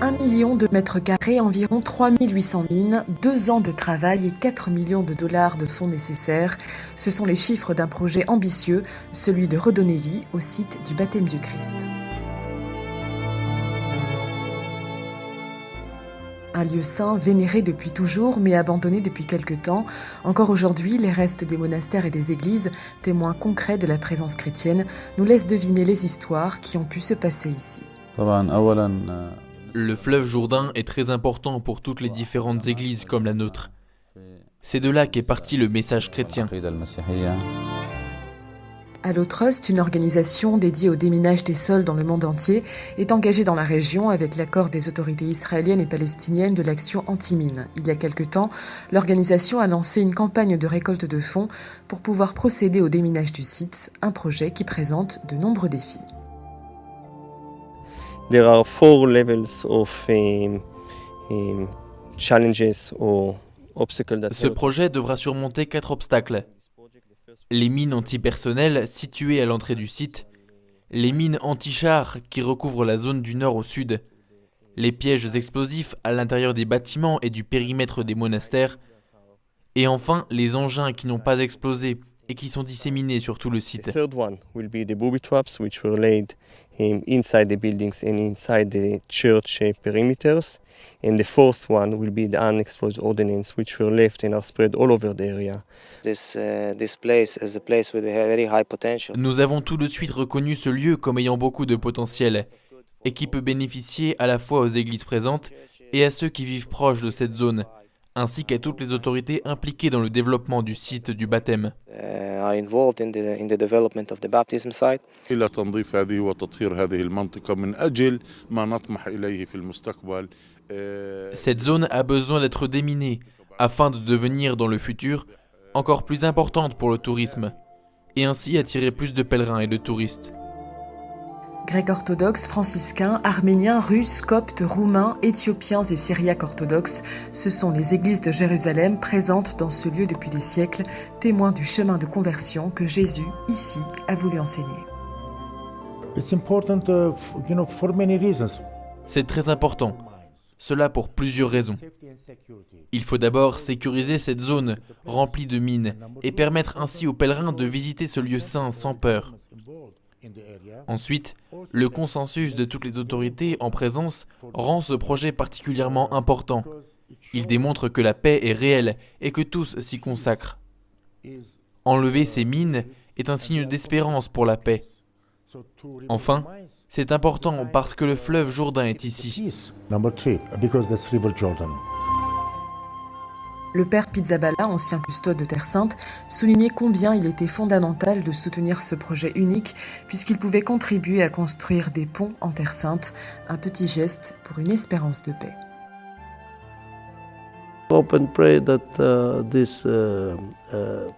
1 million de mètres carrés, environ 3800 mines, 2 ans de travail et 4 millions de dollars de fonds nécessaires. Ce sont les chiffres d'un projet ambitieux, celui de redonner vie au site du baptême du Christ. Un lieu saint vénéré depuis toujours, mais abandonné depuis quelque temps. Encore aujourd'hui, les restes des monastères et des églises, témoins concrets de la présence chrétienne, nous laissent deviner les histoires qui ont pu se passer ici. Le fleuve Jourdain est très important pour toutes les différentes églises comme la nôtre. C'est de là qu'est parti le message chrétien. Allo Trust, une organisation dédiée au déminage des sols dans le monde entier, est engagée dans la région avec l'accord des autorités israéliennes et palestiniennes de l'action anti-mine. Il y a quelque temps, l'organisation a lancé une campagne de récolte de fonds pour pouvoir procéder au déminage du site, un projet qui présente de nombreux défis. There are 4 levels of challenges or obstacles that Ce projet devra surmonter 4 obstacles. Les mines antipersonnelles situées à l'entrée du site, les mines anti-chars qui recouvrent la zone du nord au sud, les pièges explosifs à l'intérieur des bâtiments et du périmètre des monastères, et enfin les engins qui n'ont pas explosé et qui sont disséminés sur tout le site. The third one will be the booby traps which were laid inside the buildings and inside the church perimeters. And the fourth one will be the unexploded ordnance which were left and are spread all over the area. This place is a place with a very high potential. Nous avons tout de suite reconnu ce lieu comme ayant beaucoup de potentiel et qui peut bénéficier à la fois aux églises présentes et à ceux qui vivent proches de cette zone, ainsi qu'à toutes les autorités impliquées dans le développement du site du baptême. Are involved in the development of the baptism site. إلى تنظيف هذه وتطهير هذه المنطقة من أجل ما نطمح إليه في المستقبل. Cette zone a besoin d'être déminée afin de devenir dans le futur encore plus importante pour le tourisme et ainsi attirer plus de pèlerins et de touristes. Grecs orthodoxes, franciscains, arméniens, russes, coptes, roumains, éthiopiens et syriaques orthodoxes, ce sont les églises de Jérusalem présentes dans ce lieu depuis des siècles, témoins du chemin de conversion que Jésus, ici, a voulu enseigner. C'est très important. Cela pour plusieurs raisons. Il faut d'abord sécuriser cette zone remplie de mines et permettre ainsi aux pèlerins de visiter ce lieu saint sans peur. Ensuite, le consensus de toutes les autorités en présence rend ce projet particulièrement important. Il démontre que la paix est réelle et que tous s'y consacrent. Enlever ces mines est un signe d'espérance pour la paix. Enfin, c'est important parce que le fleuve Jourdain est ici. Le père Pizzaballa, ancien custode de Terre Sainte, soulignait combien il était fondamental de soutenir ce projet unique puisqu'il pouvait contribuer à construire des ponts en Terre Sainte, un petit geste pour une espérance de paix. Hope and pray that this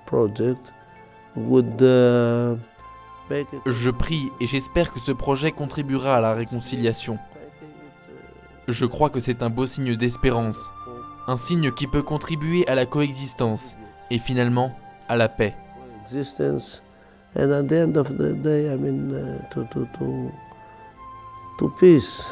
project would make it. Je prie et j'espère que ce projet contribuera à la réconciliation. Je crois que c'est un beau signe d'espérance, un signe qui peut contribuer à la coexistence et finalement à la paix. Existence, and at the end of the day, to peace.